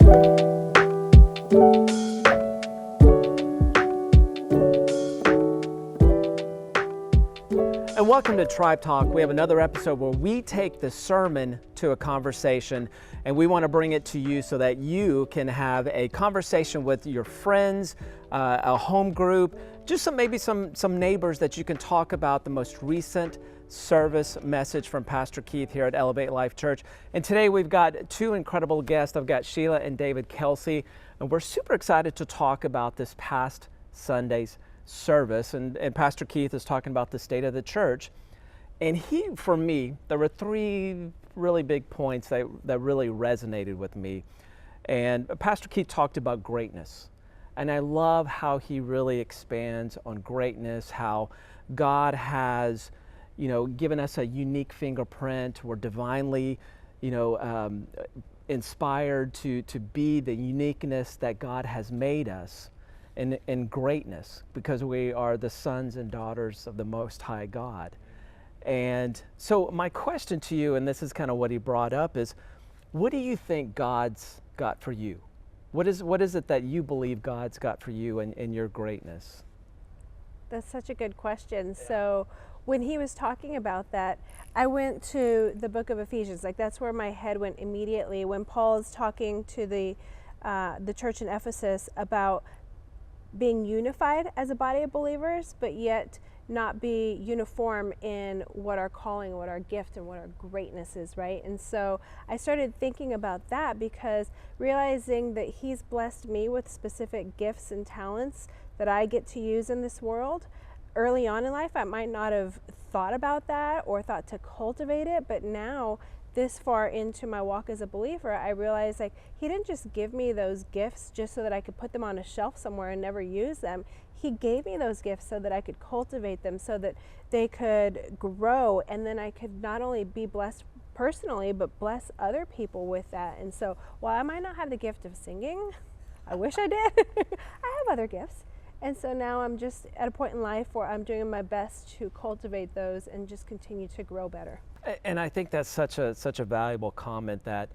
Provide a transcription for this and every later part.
And welcome to Tribe Talk. We have another episode where we take the sermon to a conversation, and we want to bring it to you so that you can have a conversation with your friends, a home group, just maybe some neighbors that you can talk about the most recent service message from Pastor Keith here at Elevate Life Church. And today we've got two incredible guests. I've got Sheila and David Kelsey, and we're super excited to talk about this past Sunday's service, and Pastor Keith is talking about the state of the church. And for me, there were three really big points that really resonated with me. And Pastor Keith talked about greatness. And I love how he really expands on greatness, how God has, given us a unique fingerprint. We're divinely, inspired to be the uniqueness that God has made us. In greatness, because we are the sons and daughters of the Most High God. And so my question to you, and this is kind of what he brought up, is what do you think God's got for you? What is it that you believe God's got for you in your greatness? That's such a good question. Yeah. So when he was talking about that, I went to the book of Ephesians. That's where my head went immediately when Paul is talking to the church in Ephesus about being unified as a body of believers, but yet not be uniform in what our calling, what our gift, and what our greatness is, right? And so I started thinking about that, because realizing that he's blessed me with specific gifts and talents that I get to use in this world. Early on in life, I might not have thought about that or thought to cultivate it, but now, this far into my walk as a believer, I realized he didn't just give me those gifts just so that I could put them on a shelf somewhere and never use them. He gave me those gifts so that I could cultivate them, so that they could grow, and then I could not only be blessed personally, but bless other people with that. And so while I might not have the gift of singing, I wish I did, I have other gifts. And so now I'm just at a point in life where I'm doing my best to cultivate those and just continue to grow better. And I think that's such a valuable comment, that,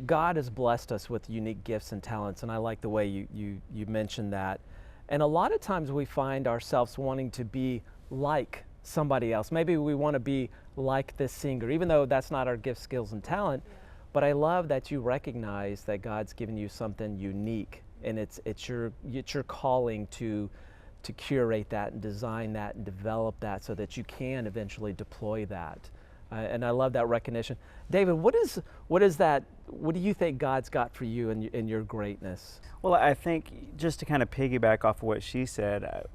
God has blessed us with unique gifts and talents, and I like the way you mentioned that. And a lot of times we find ourselves wanting to be like somebody else. Maybe we want to be like this singer, even though that's not our gift, skills, and talent. Yeah. But I love that you recognize that God's given you something unique, and it's your calling to curate that and design that and develop that so that you can eventually deploy that. And I love that recognition. David, what is that? What do you think God's got for you in your greatness? Well, I think, just to kind of piggyback off of what she said,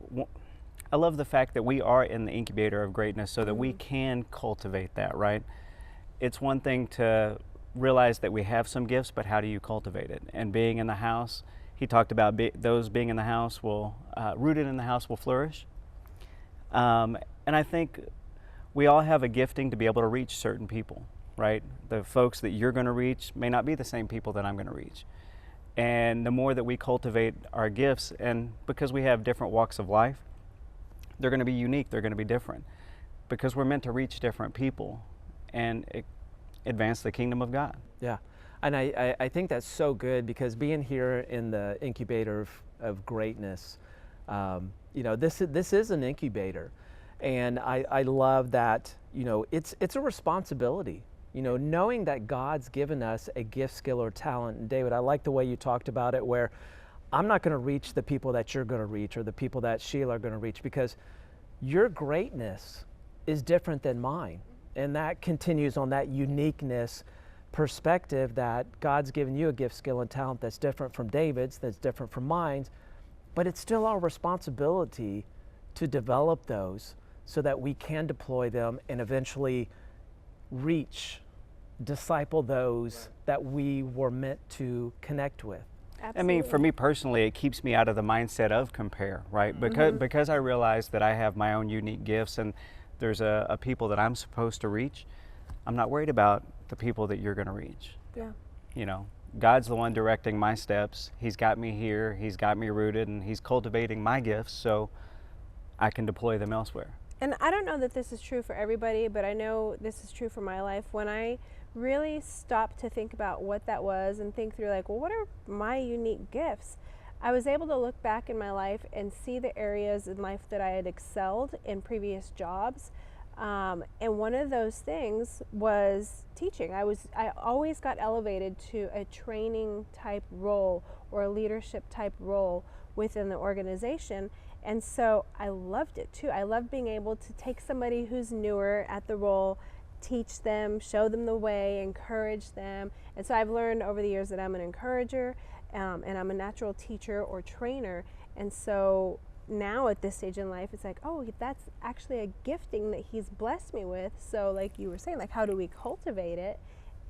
I love the fact that we are in the incubator of greatness so that we can cultivate that, right? It's one thing to realize that we have some gifts, but how do you cultivate it? And being in the house, he talked about those being in the house rooted in the house will flourish. And I think we all have a gifting to be able to reach certain people, right? The folks that you're going to reach may not be the same people that I'm going to reach. And the more that we cultivate our gifts, and because we have different walks of life, they're going to be unique, they're going to be different, because we're meant to reach different people and advance the kingdom of God. Yeah, and I think that's so good, because being here in the incubator of greatness, this is an incubator. And I love that, it's a responsibility, knowing that God's given us a gift, skill, or talent. And David, I like the way you talked about it, where I'm not going to reach the people that you're going to reach, or the people that Sheila are going to reach, because your greatness is different than mine. And that continues on that uniqueness perspective, that God's given you a gift, skill, and talent that's different from David's, that's different from mine, but it's still our responsibility to develop those so that we can deploy them and eventually disciple those that we were meant to connect with. Absolutely. I mean, for me personally, it keeps me out of the mindset of compare, right? Because I realize that I have my own unique gifts, and there's a people that I'm supposed to reach. I'm not worried about the people that you're going to reach. Yeah. God's the one directing my steps. He's got me here, he's got me rooted, and he's cultivating my gifts so I can deploy them elsewhere. And I don't know that this is true for everybody, but I know this is true for my life. When I really stopped to think about what that was and think through, like, well, what are my unique gifts? I was able to look back in my life and see the areas in life that I had excelled in previous jobs. And one of those things was teaching. I always got elevated to a training type role or a leadership type role within the organization. And so I loved it too. I loved being able to take somebody who's newer at the role, teach them, show them the way, encourage them. And so I've learned over the years that I'm an encourager, and I'm a natural teacher or trainer. And so now at this stage in life, it's like, oh, that's actually a gifting that he's blessed me with. So like you were saying, like, how do we cultivate it?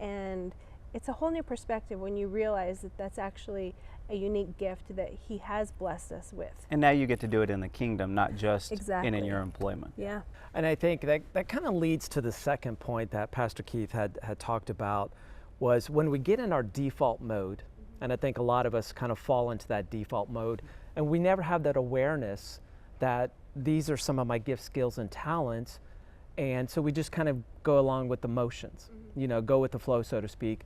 And it's a whole new perspective when you realize that that's actually a unique gift that he has blessed us with. And now you get to do it in the kingdom, not just Exactly. in your employment. Yeah. And I think that kind of leads to the second point that Pastor Keith had talked about, was when we get in our default mode, and I think a lot of us kind of fall into that default mode, and we never have that awareness that these are some of my gifts, skills, and talents, and so we just kind of go along with the motions, go with the flow, so to speak.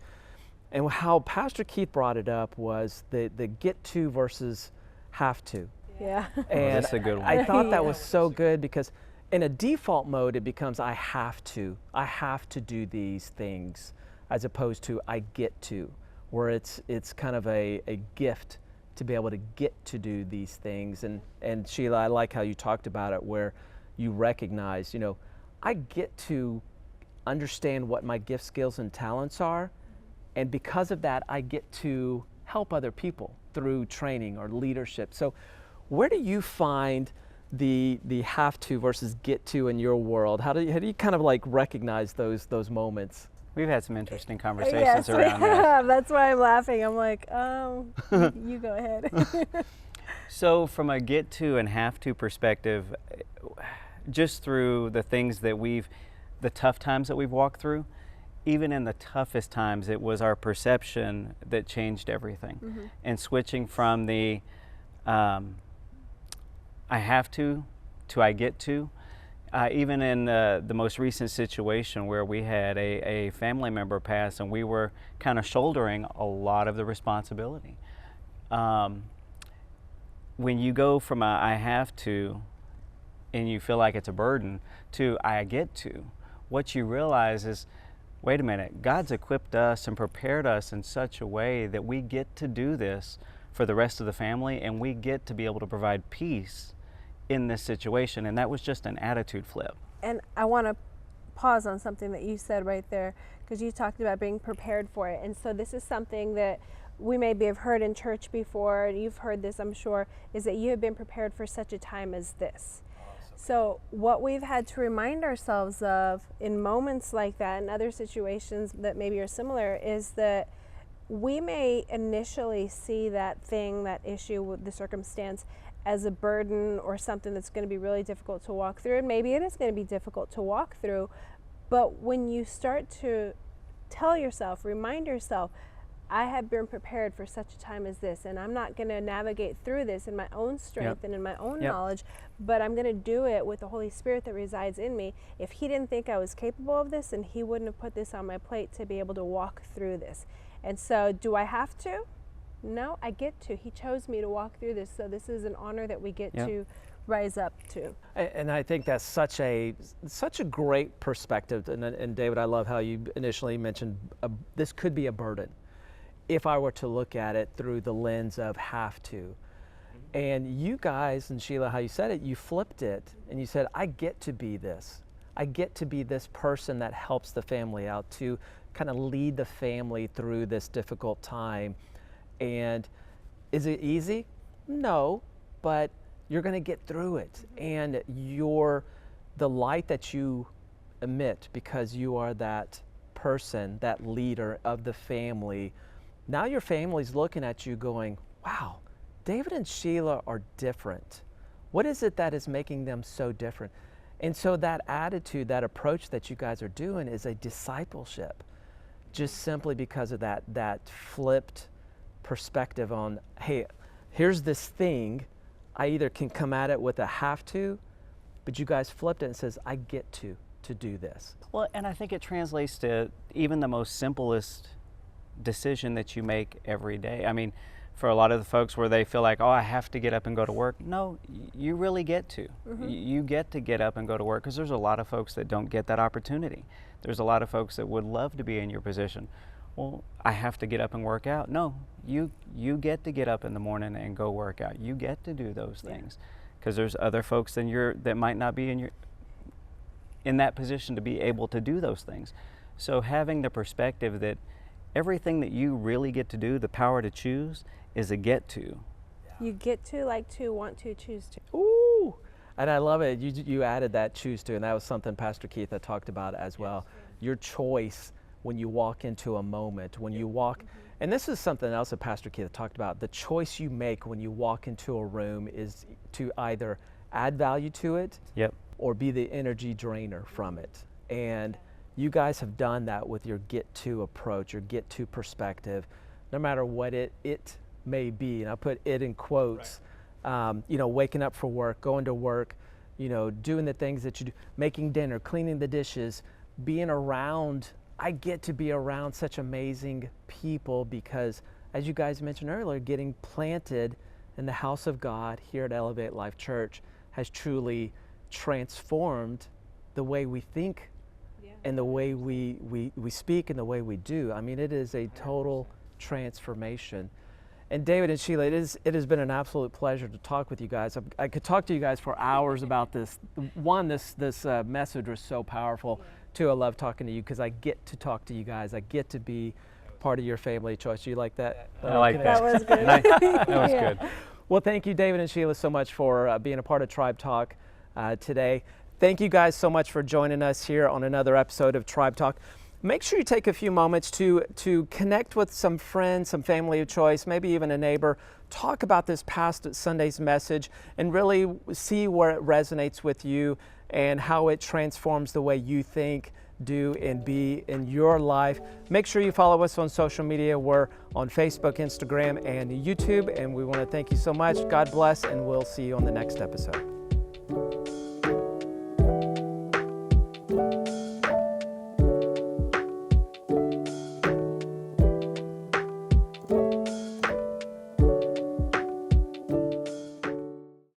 And how Pastor Keith brought it up was the get to versus have to. Yeah. And that's a good one. I thought that Yeah. was so good, because in a default mode, it becomes I have to do these things, as opposed to I get to, where it's kind of a gift to be able to get to do these things. And Sheila, I like how you talked about it, where you recognize, I get to understand what my gifts, skills, and talents are, and because of that, I get to help other people through training or leadership. So where do you find the have to versus get to in your world? How do you kind of like recognize those moments? We've had some interesting conversations Yes, we around that. have. That's why I'm laughing. I'm like, you go ahead. So from a get to and have to perspective, just through the things that the tough times that we've walked through, even in the toughest times, it was our perception that changed everything. And switching from the I have to I get to, even in the most recent situation where we had a family member pass and we were kind of shouldering a lot of the responsibility. When you go from a I have to and you feel like it's a burden to I get to, what you realize is, wait a minute, God's equipped us and prepared us in such a way that we get to do this for the rest of the family, and we get to be able to provide peace in this situation. And that was just an attitude flip. And I want to pause on something that you said right there, because you talked about being prepared for it. And so this is something that we maybe have heard in church before, and you've heard this, I'm sure, is that you have been prepared for such a time as this. So what we've had to remind ourselves of in moments like that and other situations that maybe are similar is that we may initially see that thing, that issue with the circumstance, as a burden or something that's going to be really difficult to walk through. And maybe it is going to be difficult to walk through. But when you start to tell yourself, remind yourself, I have been prepared for such a time as this, and I'm not going to navigate through this in my own strength and in my own knowledge, but I'm going to do it with the Holy Spirit that resides in me. If he didn't think I was capable of this, then he wouldn't have put this on my plate to be able to walk through this. And so do I have to? No, I get to. He chose me to walk through this, so this is an honor that we get to rise up to. And I think that's such a great perspective. And David, I love how you initially mentioned this could be a burden if I were to look at it through the lens of have to. And you guys, and Sheila, how you said it, you flipped it and you said, I get to be this. I get to be this person that helps the family out, to kind of lead the family through this difficult time. And is it easy? No, but you're going to get through it. And the light that you emit, because you are that person, that leader of the family, now your family's looking at you going, wow, David and Sheila are different. What is it that is making them so different? And so that attitude, that approach that you guys are doing is a discipleship, just simply because of that flipped perspective on, hey, here's this thing. I either can come at it with a have to, but you guys flipped it and says, I get to to do this? Well, and I think it translates to even the most simplest decision that you make every day. I mean, for a lot of the folks where they feel like, oh, I have to get up and go to work. No, you really get to. You get to get up and go to work, because there's a lot of folks that don't get that opportunity. There's a lot of folks that would love to be in your position. Well, I have to get up and work out. No, you get to get up in the morning and go work out. You get to do those things, because there's other folks that might not be in that position to be able to do those things. So having the perspective that everything that you really get to do, the power to choose, is a get to. You get to, like to, want to, choose to. Ooh, and I love it. You added that choose to, and that was something Pastor Keith had talked about as well. Your choice when you walk into a moment, when you walk, and this is something else that Pastor Keith talked about. The choice you make when you walk into a room is to either add value to it, or be the energy drainer from it. And you guys have done that with your get to approach, your get to perspective, no matter what it may be. And I put it in quotes. You know, waking up for work, going to work, you know, doing the things that you do, making dinner, cleaning the dishes, being around. I get to be around such amazing people because, as you guys mentioned earlier, getting planted in the house of God here at Elevate Life Church has truly transformed the way we think and the way we speak and the way we do. I mean, it is a total transformation. And David and Sheila, it has been an absolute pleasure to talk with you guys. I could talk to you guys for hours about this. One, this message was so powerful. Two, I love talking to you because I get to talk to you guys. I get to be part of your family choice. You like that? I like that. That was good. That was good. Well, thank you, David and Sheila, so much for being a part of Tribe Talk today. Thank you guys so much for joining us here on another episode of Tribe Talk. Make sure you take a few moments to connect with some friends, some family of choice, maybe even a neighbor. Talk about this past Sunday's message and really see where it resonates with you and how it transforms the way you think, do, and be in your life. Make sure you follow us on social media. We're on Facebook, Instagram, and YouTube, and we want to thank you so much. God bless, and we'll see you on the next episode.